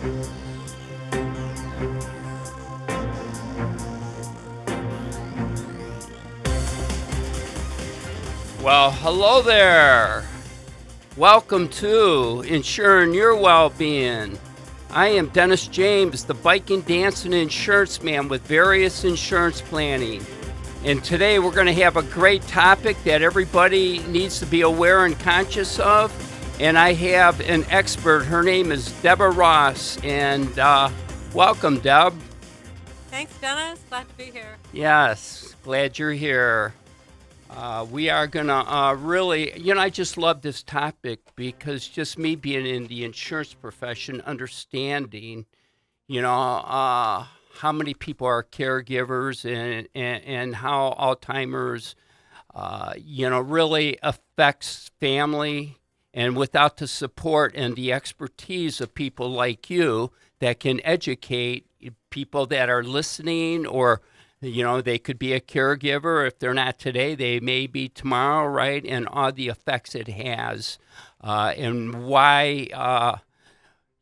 Well, hello there. Welcome to Ensuring Your Well-Being. I am Dennis James, the biking, dancing insurance man with various insurance planning. And today we're going to have a great topic that everybody needs to be aware and conscious of. And I have an expert. Her name is Debra Ross. And welcome, Deb. Thanks, Dennis. Glad to be here. Yes, glad you're here. We are going to really, I just love this topic because just me being in the insurance profession, understanding, how many people are caregivers and how Alzheimer's, really affects family. And without the support and the expertise of people like you that can educate people that are listening, or they could be a caregiver. If they're not today, they may be tomorrow, right? And all the effects it has, and why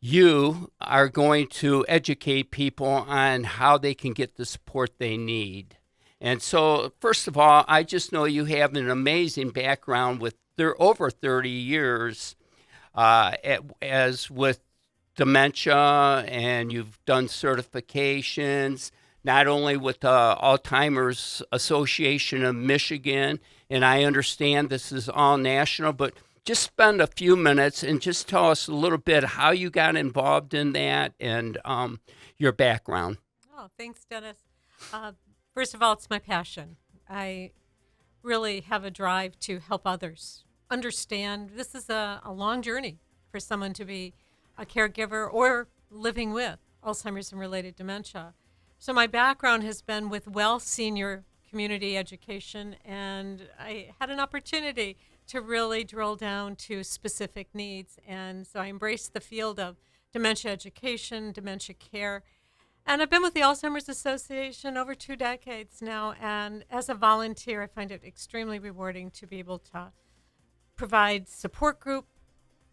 you are going to educate people on how they can get the support they need. And so, first of all, I just know you have an amazing background with over 30 years as with dementia, and you've done certifications, not only with the Alzheimer's Association of Michigan, and I understand this is all national, but just spend a few minutes and just tell us a little bit how you got involved in that and your background. Oh, thanks, Dennis. First of all, it's my passion. I really have a drive to help others understand this is a long journey for someone to be a caregiver or living with Alzheimer's and related dementia. So my background has been with senior community education, and I had an opportunity to really drill down to specific needs. And so I embraced the field of dementia education, dementia care. And I've been with the Alzheimer's Association over 2 decades now. And as a volunteer, I find it extremely rewarding to be able to provide support group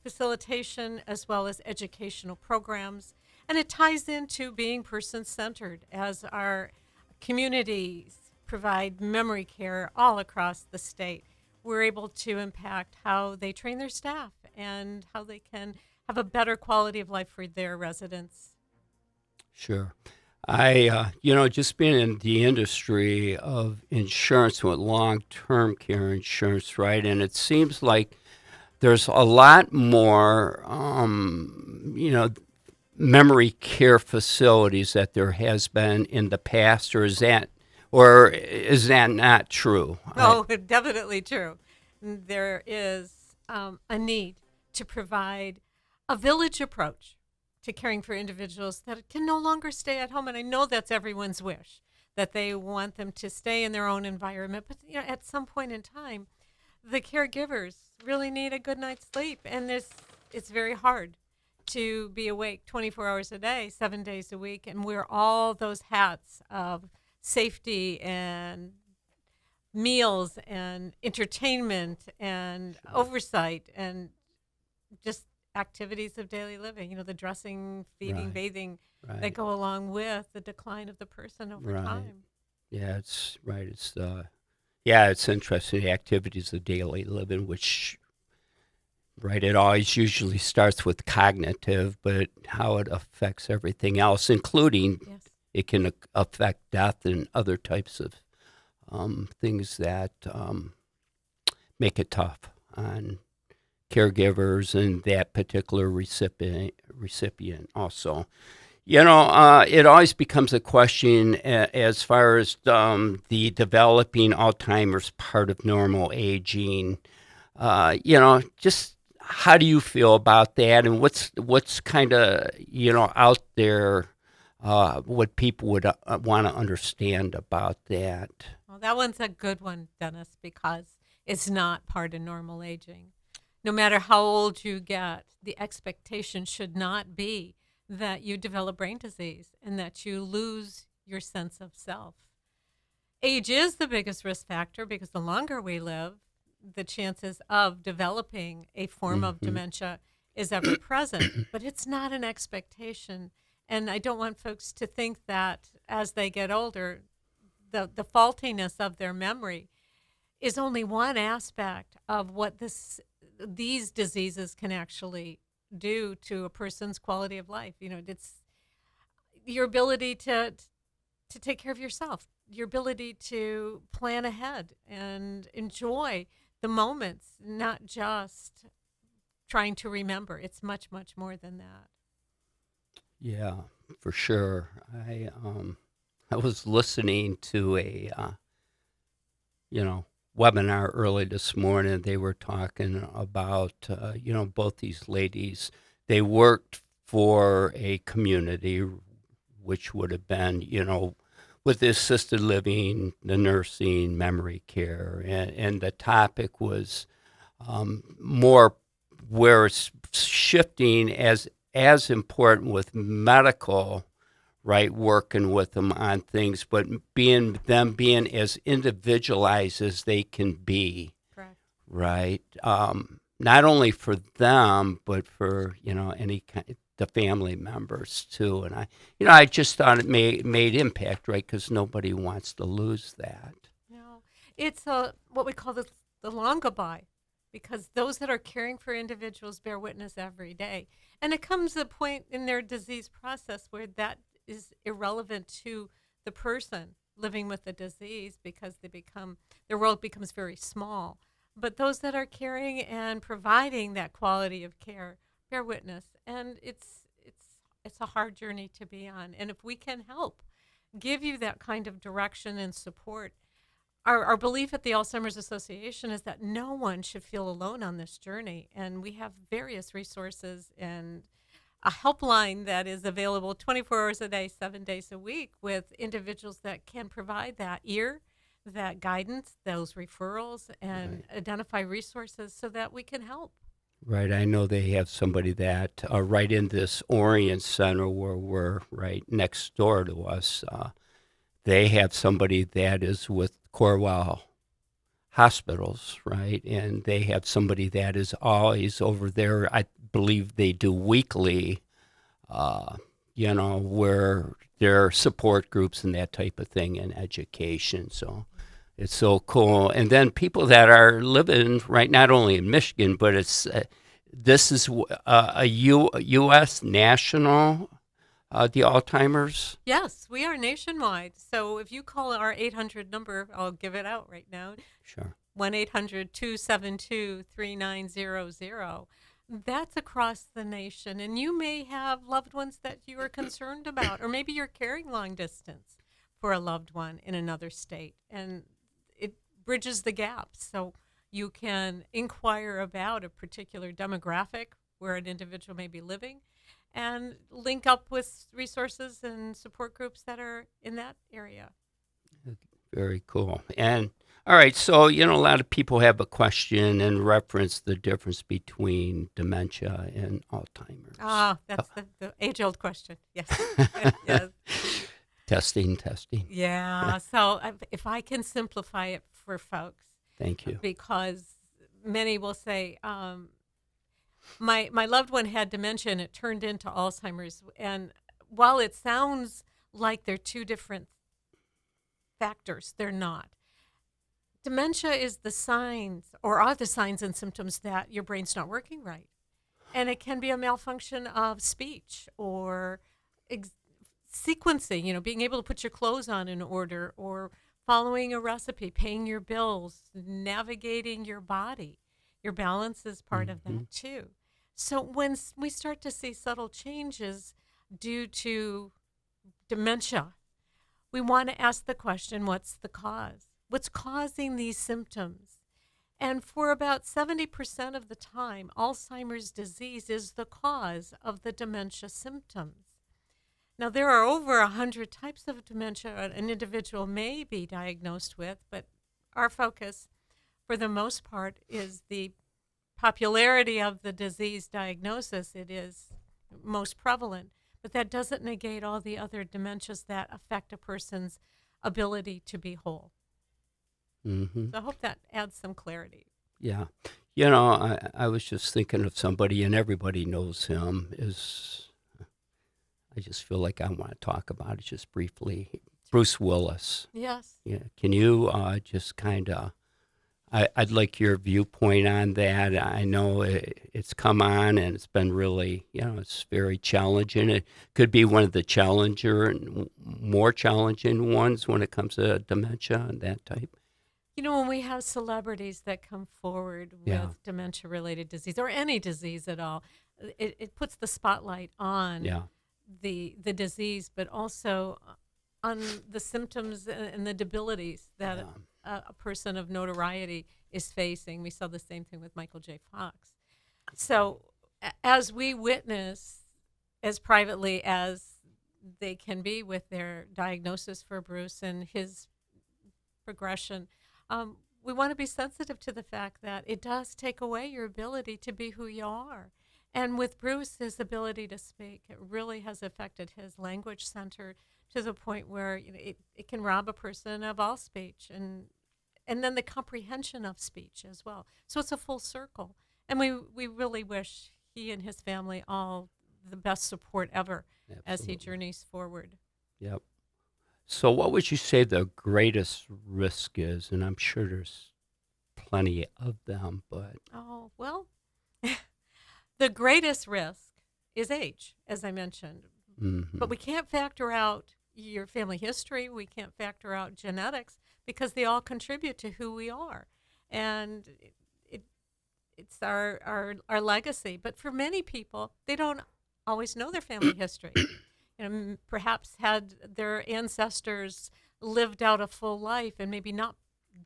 facilitation as well as educational programs. And it ties into being person-centered as our communities provide memory care all across the state. We're able to impact how they train their staff and how they can have a better quality of life for their residents. Sure. I, just being in the industry of insurance with long-term care insurance, right? And it seems like there's a lot more, memory care facilities that there has been in the past, or is that not true? Oh, definitely true. There is a need to provide a village approach to caring for individuals that can no longer stay at home. And I know that's everyone's wish, that they want them to stay in their own environment. But at some point in time, the caregivers really need a good night's sleep. And it's very hard to be awake 24 hours a day, 7 days a week, and wear all those hats of safety and meals and entertainment and oversight and just activities of daily living, the dressing, feeding, bathing that go along with the decline of the person over time. Yeah, it's right. It's interesting, the activities of daily living, which, right, it always usually starts with cognitive, but how it affects everything else, including it can affect death and other types of things that make it tough on caregivers and that particular recipient also. It always becomes a question as far as the developing Alzheimer's part of normal aging. Just how do you feel about that, and what's kind of out there, what people would want to understand about that? Well, that one's a good one, Dennis, because it's not part of normal aging. No matter how old you get, the expectation should not be that you develop brain disease and that you lose your sense of self. Age is the biggest risk factor because the longer we live, the chances of developing a form of dementia is ever present, but it's not an expectation. And I don't want folks to think that as they get older, the faultiness of their memory is only one aspect of what these diseases can actually do to a person's quality of life. It's your ability to take care of yourself, your ability to plan ahead and enjoy the moments, not just trying to remember. It's much, much more than that. Yeah, for sure. I was listening to a webinar early this morning. They were talking about both these ladies. They worked for a community, which would have been with the assisted living, the nursing, memory care, and the topic was more where it's shifting as important with medical, right, working with them on things, but being as individualized as they can be. Correct. Right. Not only for them, but for any kind the family members too. And I just thought it made impact, right? Because nobody wants to lose that. No, it's what we call the long goodbye, because those that are caring for individuals bear witness every day. And it comes a point in their disease process where that is irrelevant to the person living with the disease, because their world becomes very small. But those that are caring and providing that quality of care bear witness, and it's a hard journey to be on. And if we can help give you that kind of direction and support, our belief at the Alzheimer's Association is that no one should feel alone on this journey. And we have various resources and a helpline that is available 24 hours a day, 7 days a week, with individuals that can provide that that guidance, those referrals, and identify resources so that we can help. Right. I know they have somebody that right in this Orient Center where we're right next door to us. They have somebody that is with Cornwall Hospitals, right? And they have somebody that is always over there. I believe they do weekly, where there are support groups and that type of thing in education. So it's so cool. And then people that are living right, not only in Michigan, but this is a U.S. national, the Alzheimer's. Yes, we are nationwide. So if you call our 800 number, I'll give it out right now. Sure. 1-800-272-3900. That's across the nation. And you may have loved ones that you are concerned about, or maybe you're carrying long distance for a loved one in another state. And it bridges the gap. So you can inquire about a particular demographic where an individual may be living and link up with resources and support groups that are in that area. Very cool. And all right, so a lot of people have a question and reference the difference between dementia and Alzheimer's. That's the age-old question. Yes. Yes. Testing. Yeah. So if I can simplify it for folks. Thank you. Because many will say, my loved one had dementia and it turned into Alzheimer's. And while it sounds like they're two different factors, they're not. Dementia is the signs, or are the signs and symptoms that your brain's not working right. And it can be a malfunction of speech or sequencing, being able to put your clothes on in order, or following a recipe, paying your bills, navigating your body. Your balance is part of that too. So when we start to see subtle changes due to dementia, we want to ask the question, what's the cause? What's causing these symptoms? And for about 70% of the time, Alzheimer's disease is the cause of the dementia symptoms. Now, there are over 100 types of dementia an individual may be diagnosed with, but our focus, for the most part, is the popularity of the disease diagnosis. It is most prevalent, but that doesn't negate all the other dementias that affect a person's ability to be whole. Mm-hmm. So I hope that adds some clarity. Yeah. I was just thinking of somebody, and everybody knows him. I just feel like I want to talk about it just briefly. Bruce Willis. Yes. Yeah. Can you just kind of? I'd like your viewpoint on that. I know it's come on, and it's been really, it's very challenging. It could be one of the more challenging ones when it comes to dementia and that type. When we have celebrities that come forward Yeah. with dementia-related disease or any disease at all, it puts the spotlight on Yeah. the disease, but also on the symptoms and the debilities that a person of notoriety is facing. We saw the same thing with Michael J. Fox. So as we witness, as privately as they can be with their diagnosis for Bruce and his progression, we want to be sensitive to the fact that it does take away your ability to be who you are. And with Bruce, his ability to speak, it really has affected his language center to the point where it can rob a person of all speech and then the comprehension of speech as well. So it's a full circle. And we really wish he and his family all the best support ever as he Absolutely. journeys forward. Yep. So what would you say the greatest risk is? And I'm sure there's plenty of them, but Oh, well, the greatest risk is age, as I mentioned. But we can't factor out your family history. We can't factor out genetics because they all contribute to who we are. And it's our legacy. But for many people, they don't always know their family history. Perhaps had their ancestors lived out a full life and maybe not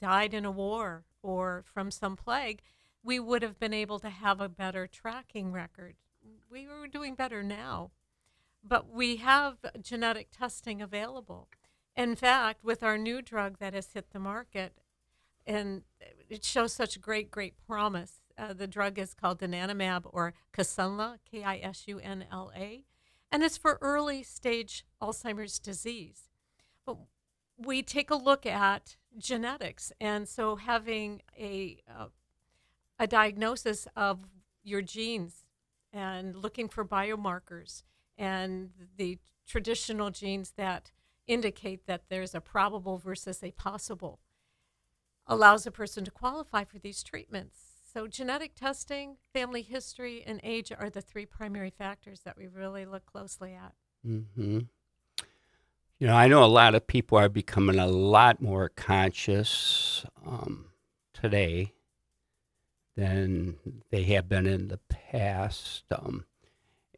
died in a war or from some plague, we would have been able to have a better tracking record. We were doing better now, but we have genetic testing available. In fact, with our new drug that has hit the market, and it shows such great promise. The drug is called donanemab or Kisunla, Kisunla, and it's for early stage Alzheimer's disease. But we take a look at genetics, and so having a diagnosis of your genes and looking for biomarkers and the traditional genes that indicate that there's a probable versus a possible allows a person to qualify for these treatments. So genetic testing, family history, and age are the three primary factors that we really look closely at. hmm I know a lot of people are becoming a lot more conscious today than they have been in the past.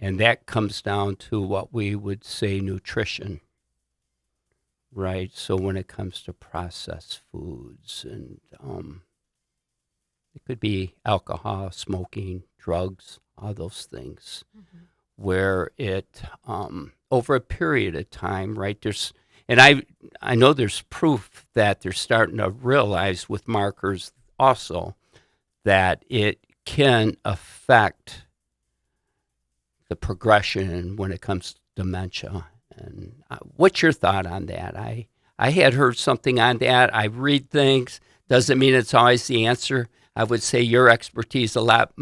And that comes down to what we would say nutrition, right? So when it comes to processed foods and it could be alcohol, smoking, drugs, all those things, where it over a period of time, right? I know there's proof that they're starting to realize with markers also that it can affect the progression when it comes to dementia. And what's your thought on that? I had heard something on that. I read things. Doesn't mean it's always the answer. I would say your expertise a lot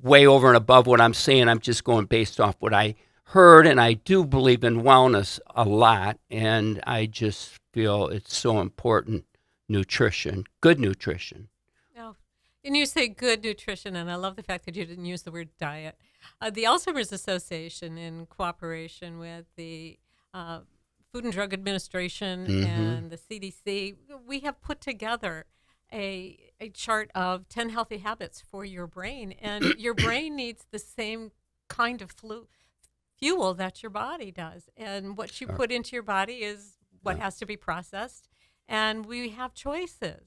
way over and above what I'm saying. I'm just going based off what I heard, and I do believe in wellness a lot, and I just feel it's so important. Nutrition, good nutrition. Now, and you say good nutrition, and I love the fact that you didn't use the word diet. The Alzheimer's Association, in cooperation with the Food and Drug Administration and the CDC, we have put together a chart of 10 healthy habits for your brain. And your brain needs the same kind of fuel that your body does. And what you put into your body is what has to be processed. And we have choices.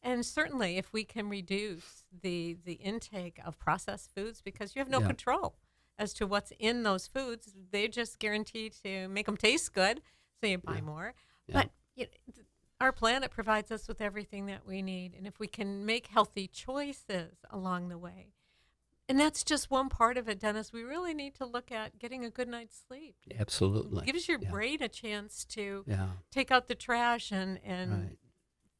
And certainly if we can reduce the intake of processed foods, because you have no control as to what's in those foods, they're just guaranteed to make them taste good, so you buy more. But our planet provides us with everything that we need. And if we can make healthy choices along the way, and that's just one part of it, Dennis, we really need to look at getting a good night's sleep. Absolutely. It gives your brain a chance to Yeah. take out the trash and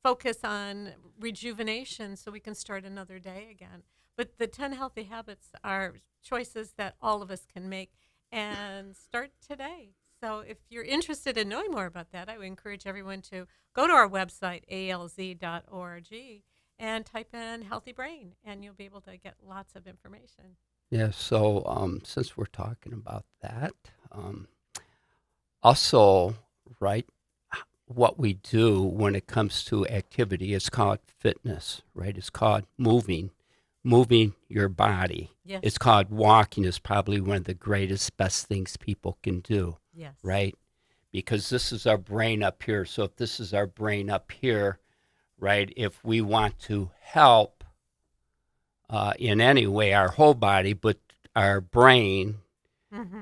focus on rejuvenation so we can start another day again. But the 10 healthy habits are choices that all of us can make and start today. So if you're interested in knowing more about that, I would encourage everyone to go to our website, alz.org, and type in healthy brain, and you'll be able to get lots of information. Yeah, so since we're talking about that, also, right, what we do when it comes to activity is called fitness, right? It's called moving your body. Yes. It's called walking is probably one of the greatest, best things people can do, Yes. right? Because this is our brain up here. So if this is our brain up here, right, if we want to help in any way, our whole body, but our brain,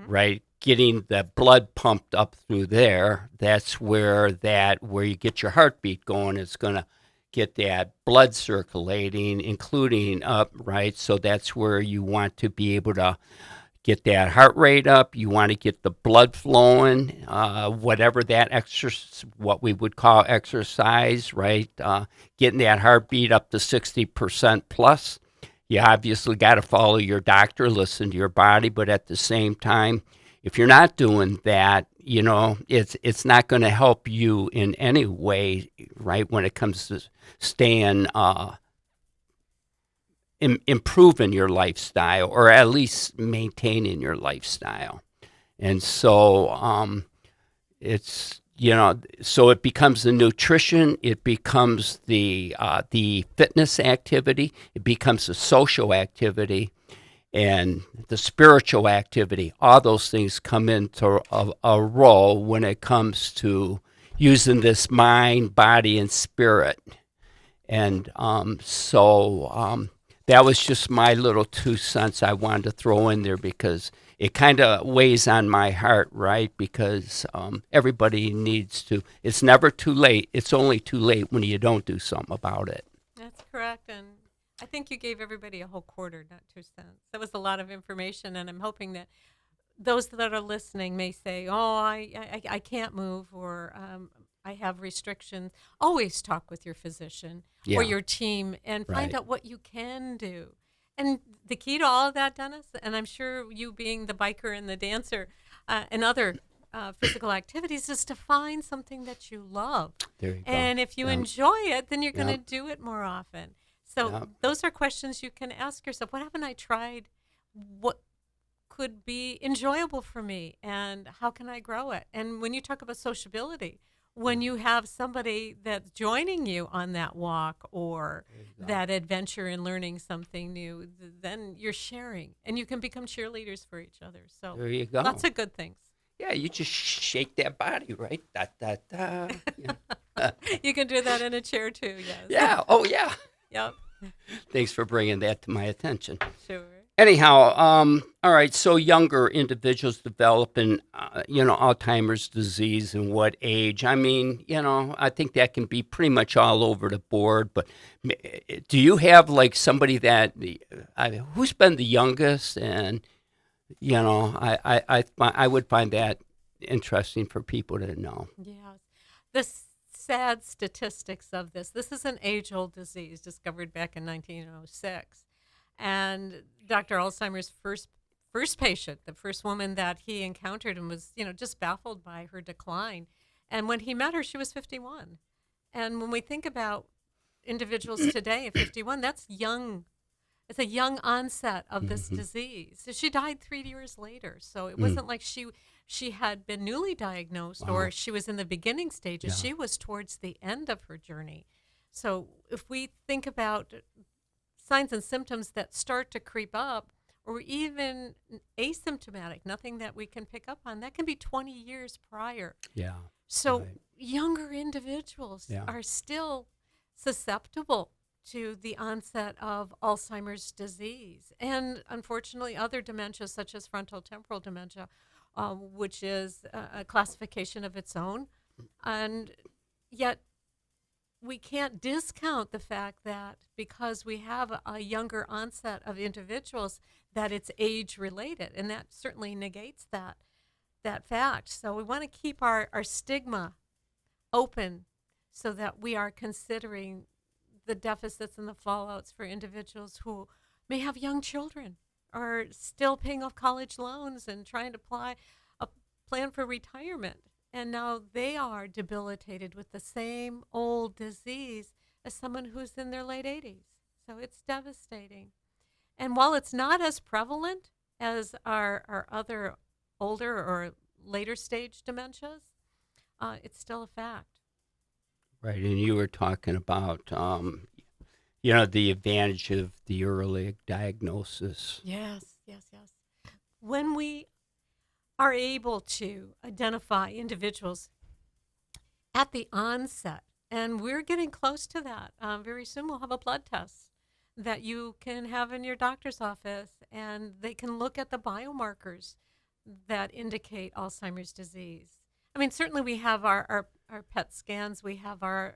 right, getting the blood pumped up through there, that's where you get your heartbeat going. It's going to get that blood circulating, including up, right? So that's where you want to be able to get that heart rate up. You want to get the blood flowing, whatever that what we would call exercise, right? Getting that heartbeat up to 60% plus. You obviously got to follow your doctor, listen to your body, but at the same time, if you're not doing that, it's not going to help you in any way, right? When it comes to staying, improving your lifestyle, or at least maintaining your lifestyle. And so so it becomes the nutrition, it becomes the fitness activity, it becomes the social activity, and the spiritual activity. All those things come into a role when it comes to using this mind, body, and spirit. And that was just my little 2 cents I wanted to throw in there because it kind of weighs on my heart, right? Because everybody needs to. It's never too late. It's only too late when you don't do something about it. That's correct. And I think you gave everybody a whole quarter, not 2 cents. That was a lot of information, and I'm hoping that those that are listening may say, oh, I can't move, or I have restrictions. Always talk with your physician or your team and find out what you can do. And the key to all of that, Dennis, and I'm sure you being the biker and the dancer and other physical activities, is to find something that you love. There you go. And if you enjoy it, then you're going to do it more often. So those are questions you can ask yourself. What haven't I tried? What could be enjoyable for me? And how can I grow it? And when you talk about sociability, when you have somebody that's joining you on that walk or that adventure in learning something new, then you're sharing. And you can become cheerleaders for each other. So there you go. Lots of good things. Yeah, you just shake that body, right? Da, da, da. Yeah. You can do that in a chair too, yes. Yeah, oh yeah. Yep. Thanks for bringing that to my attention. Sure. Anyhow, all right, so younger individuals developing, Alzheimer's disease and what age? I mean, I think that can be pretty much all over the board, but do you have like somebody that, who's been the youngest? And, I would find that interesting for people to know. Yeah. The sad statistics of this is an age-old disease discovered back in 1906. And Dr. Alzheimer's first patient, the first woman that he encountered, and was, just baffled by her decline. And when he met her, she was 51. And when we think about individuals today at 51, that's young. It's a young onset of this disease. So she died 3 years later. So it wasn't like she had been newly diagnosed or she was in the beginning stages. Yeah. She was towards the end of her journey. So if we think about signs and symptoms that start to creep up, or even asymptomatic, nothing that we can pick up on, that can be 20 years prior. Yeah. So younger individuals are still susceptible to the onset of Alzheimer's disease. And unfortunately, other dementias, such as frontotemporal dementia, which is a classification of its own. And yet, we can't discount the fact that because we have a younger onset of individuals, that it's age related, and that certainly negates that fact. So we want to keep our stigma open so that we are considering the deficits and the fallouts for individuals who may have young children or still paying off college loans and trying to apply a plan for retirement. And now they are debilitated with the same old disease as someone who's in their late 80s. So it's devastating. And while it's not as prevalent as our other older or later stage dementias, it's still a fact. Right, and you were talking about, the advantage of the early diagnosis. Yes, yes, yes. When we are able to identify individuals at the onset, and we're getting close to that. Very soon we'll have a blood test that you can have in your doctor's office, and they can look at the biomarkers that indicate Alzheimer's disease. I mean, certainly we have our PET scans, we have our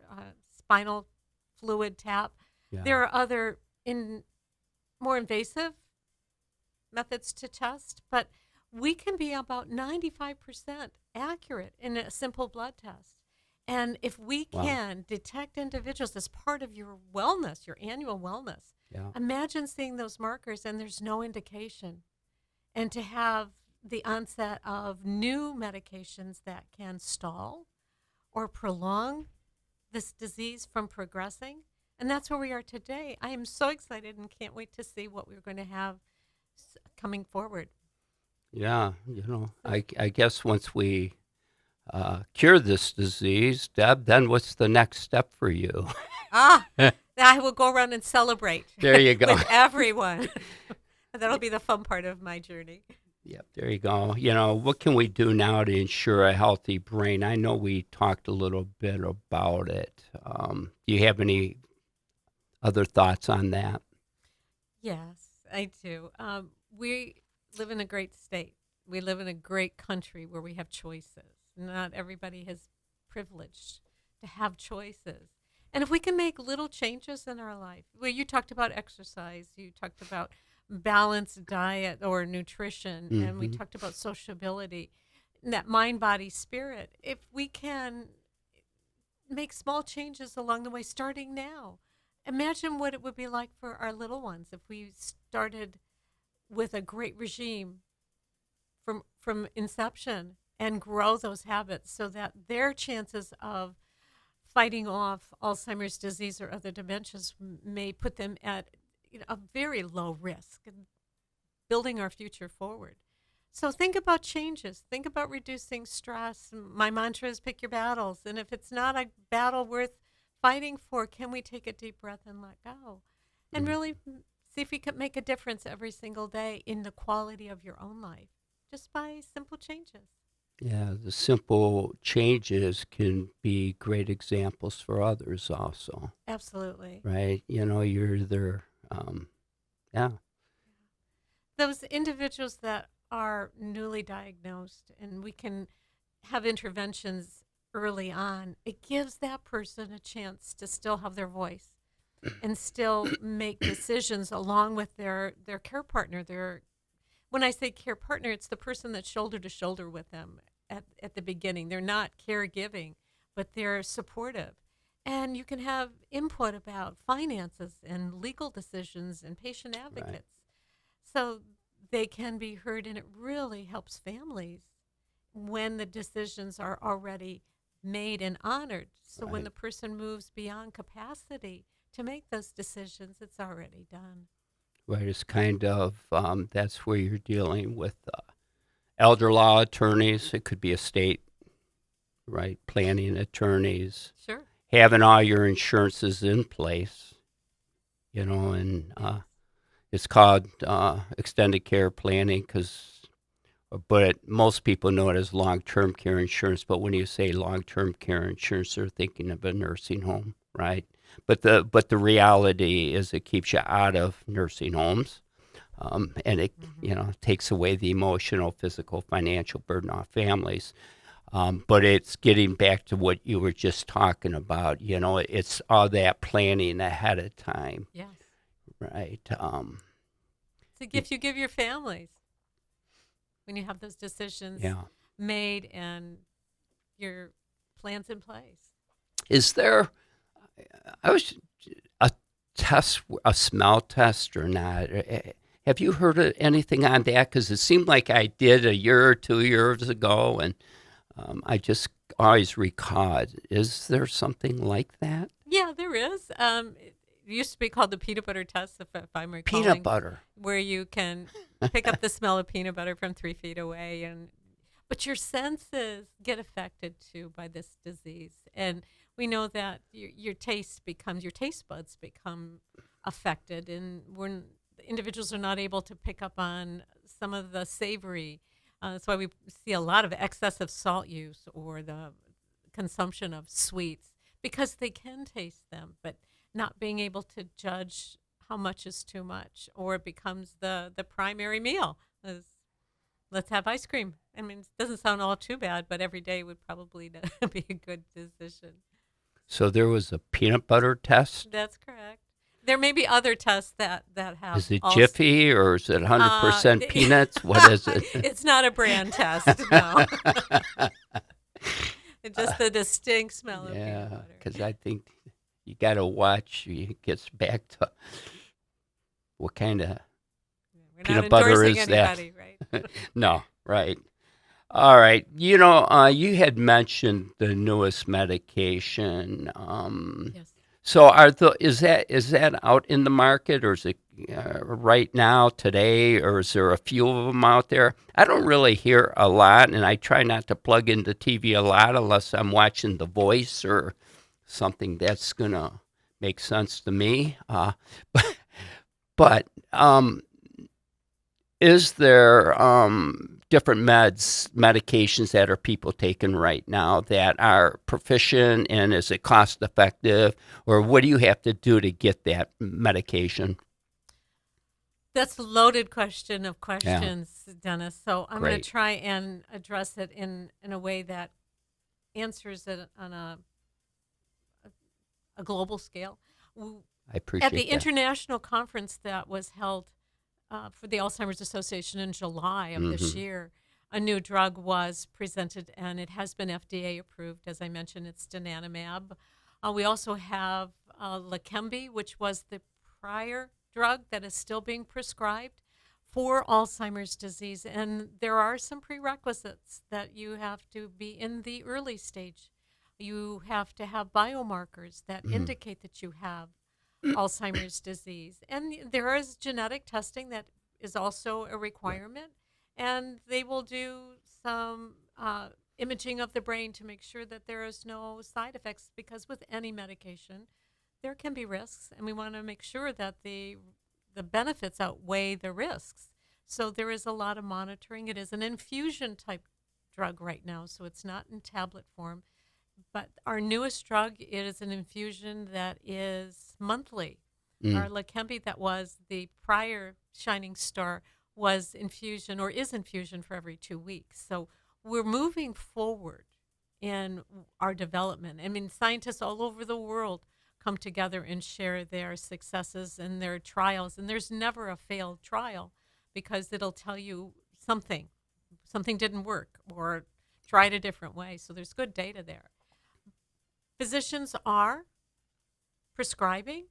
spinal fluid tap. Yeah. There are other more invasive methods to test, but we can be about 95% accurate in a simple blood test. And if we can detect individuals as part of your wellness, your annual wellness, imagine seeing those markers and there's no indication. And to have the onset of new medications that can stall or prolong this disease from progressing. And that's where we are today. I am so excited and can't wait to see what we're going to have coming forward. Yeah, I guess once we cure this disease, Deb, then what's the next step for you? I will go around and celebrate. There you go. With everyone. That'll be the fun part of my journey. Yep, there you go. What can we do now to ensure a healthy brain? I know we talked a little bit about it. Do you have any other thoughts on that? Yes, I do. We live in a great state. We live in a great country where we have choices. Not everybody is privileged to have choices. And if we can make little changes in our life, well, you talked about exercise, you talked about balanced diet or nutrition, and we talked about sociability, that mind, body, spirit. If we can make small changes along the way, starting now, imagine what it would be like for our little ones if we started with a great regime from inception and grow those habits so that their chances of fighting off Alzheimer's disease or other dementias may put them at a very low risk and building our future forward. So think about changes. Think about reducing stress. My mantra is pick your battles. And if it's not a battle worth fighting for, can we take a deep breath and let go? And really see if we can make a difference every single day in the quality of your own life just by simple changes. Yeah, the simple changes can be great examples for others also. Absolutely. Right? You're there. Those individuals that are newly diagnosed and we can have interventions early on, it gives that person a chance to still have their voice and still make decisions along with their care partner. When I say care partner, it's the person that's shoulder to shoulder with them at the beginning. They're not caregiving, but they're supportive. And you can have input about finances and legal decisions and patient advocates. Right. So they can be heard, and it really helps families when the decisions are already made and honored. So when the person moves beyond capacity to make those decisions, it's already done. Right, it's kind of, that's where you're dealing with elder law attorneys. It could be estate, right, planning attorneys. Sure. Having all your insurances in place, and it's called extended care planning but most people know it as long-term care insurance. But when you say long-term care insurance, they're thinking of a nursing home, right? But the reality is it keeps you out of nursing homes, and it takes away the emotional, physical, financial burden off families. But it's getting back to what you were just talking about. It's all that planning ahead of time. Yes. Right. It's a gift you give your families when you have those decisions made and your plans in place. Is there I was a test, a smell test or not? Have you heard of anything on that? Because it seemed like I did a year or 2 years ago, and I just always recalled. Is there something like that? Yeah, there is. It used to be called the peanut butter test, if I'm Peanut recalling, butter. where you can pick up the smell of peanut butter from 3 feet away, but your senses get affected too by this disease, and we know that your taste buds become affected, and when individuals are not able to pick up on some of the savory. That's why we see a lot of excessive salt use or the consumption of sweets because they can taste them, but not being able to judge how much is too much, or it becomes the primary meal. Is let's have ice cream. I mean, it doesn't sound all too bad, but every day would probably be a good decision. So there was a peanut butter test. That's correct. There may be other tests that have Is it also. Jiffy or is it 100% peanuts? What is it? It's not a brand test, no. It's just the distinct smell of peanut Yeah, butter. because I think you got to watch. It gets back to what kind of We're peanut not butter endorsing is that? anybody, right? No, right. All right. You had mentioned the newest medication. Yes. So is that out in the market, or is it right now today, or is there a few of them out there? I don't really hear a lot, and I try not to plug into TV a lot unless I'm watching The Voice or something that's gonna make sense to me. But is there different medications that are people taking right now that are proficient, and is it cost effective, or what do you have to do to get that medication? That's a loaded question of Yeah, questions, Dennis. So I'm going great. to try and address it in a way that answers it on a global scale. I At the appreciate that. international conference that was held for the Alzheimer's Association in July of this Hmm. year, a new drug was presented, and it has been FDA approved. As I mentioned, it's donanemab. We also have Leqembi, which was the prior drug that is still being prescribed for Alzheimer's disease. And there are some prerequisites that you have to be in the early stage. You have to have biomarkers that Hmm. indicate that you have Alzheimer's disease. And there is genetic testing that is also a Right. requirement. And they will do some imaging of the brain to make sure that there is no side effects, because with any medication, there can be risks. And we want to make sure that the benefits outweigh the risks. So there is a lot of monitoring. It is an infusion type drug right now, so it's not in tablet form. But our newest drug is an infusion that is monthly. Our Mm. Leqembi, that was the prior shining star, was infusion or is infusion for every 2 weeks. So we're moving forward in our development. I mean, scientists all over the world come together and share their successes and their trials. And there's never a failed trial, because it'll tell you something didn't work, or tried a different way. So there's good data there. Physicians are prescribing,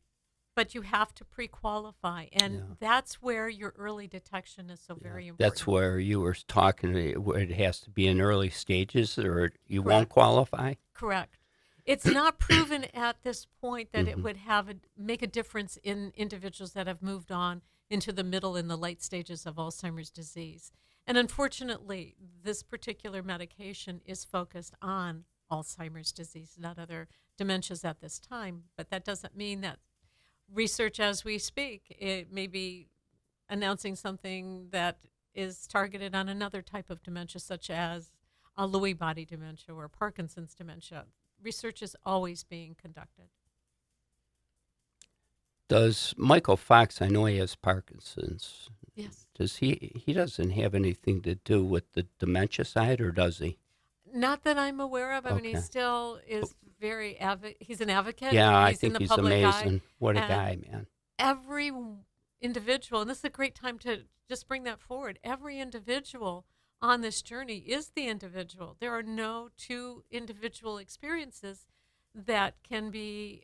but you have to pre-qualify, and Yeah. that's where your early detection is so Yeah. very That's important. where you were talking. Where it has to be in early stages, or you won't Correct. qualify. Correct. It's not proven at this point that it Hmm. would make a difference in individuals that have moved on into the middle and the late stages of Alzheimer's disease. And unfortunately, this particular medication is focused on Alzheimer's disease, not other dementias at this time. But that doesn't mean that research as we speak, it may be announcing something that is targeted on another type of dementia, such as a Lewy body dementia or Parkinson's dementia. Research is always being conducted. Does Michael Fox? I know he has Parkinson's. Yes. Does he doesn't have anything to do with the dementia side, or does he? Not that I'm aware of. I mean, he Okay. still is he's an advocate. Yeah, I He's in think the he's public eye. amazing. What a And guy, man. every individual, and this is a great time to just bring that forward, every individual on this journey is the individual. There are no two individual experiences that can be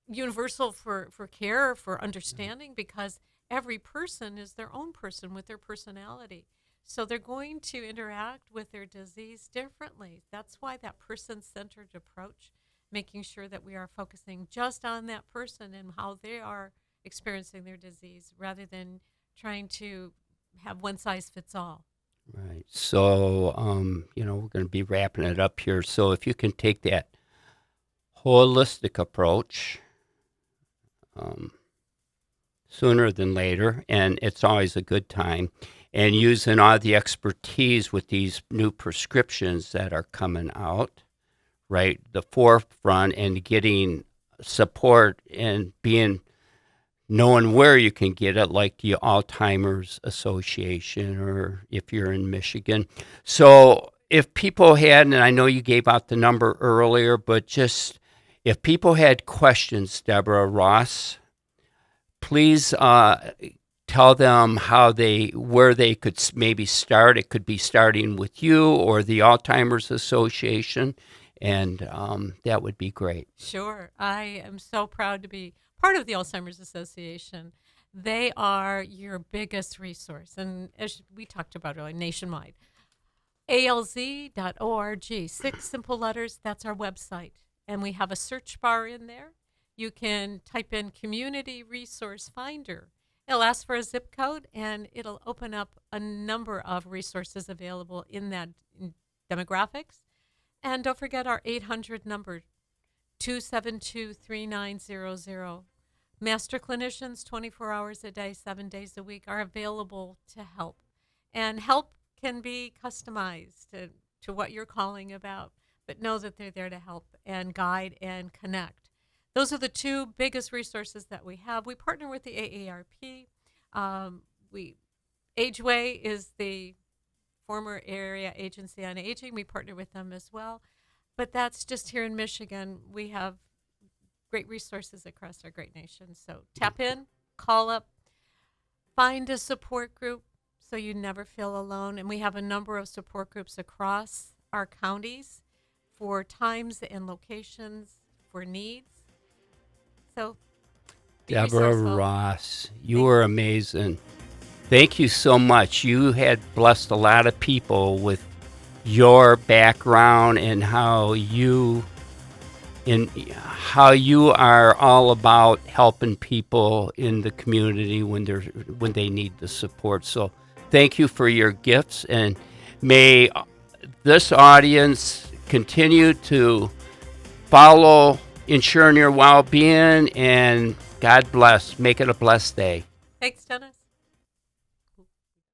universal for care, for understanding, because every person is their own person with their personality. So they're going to interact with their disease differently. That's why that person-centered approach, making sure that we are focusing just on that person and how they are experiencing their disease rather than trying to have one size fits all. Right. So, we're going to be wrapping it up here. So if you can take that holistic approach sooner than later, and it's always a good time, and using all the expertise with these new prescriptions that are coming out, right, the forefront, and getting support and knowing where you can get it, like the Alzheimer's Association, or if you're in Michigan. So if people had, and I know you gave out the number earlier, but just if people had questions, Debra Ross, please tell them where they could maybe start. It could be starting with you or the Alzheimer's Association, and that would be great. Sure. I am so proud to be part of the Alzheimer's Association. They are your biggest resource, and as we talked about earlier, nationwide. alz.org, 6 simple letters, that's our website. And we have a search bar in there. You can type in Community Resource Finder. It'll ask for a zip code, and it'll open up a number of resources available in that demographics. And don't forget our 800 number, 272-3900. Master clinicians, 24 hours a day, 7 days a week, are available to help. And help can be customized to what you're calling about, but know that they're there to help and guide and connect. Those are the two biggest resources that we have. We partner with the AARP. Ageway is the former area agency on aging. We partner with them as well. But that's just here in Michigan. We have great resources across our great nation. So tap in, call up, find a support group so you never feel alone. And we have a number of support groups across our counties for times and locations, for needs. So be Debra resourceful. Ross, you were amazing. Thank you so much. You had blessed a lot of people with your background and how you are all about helping people in the community when they need the support. So thank you for your gifts, and may this audience continue to follow Ensuring Your Well-Being, and God bless. Make it a blessed day. Thanks, Dennis.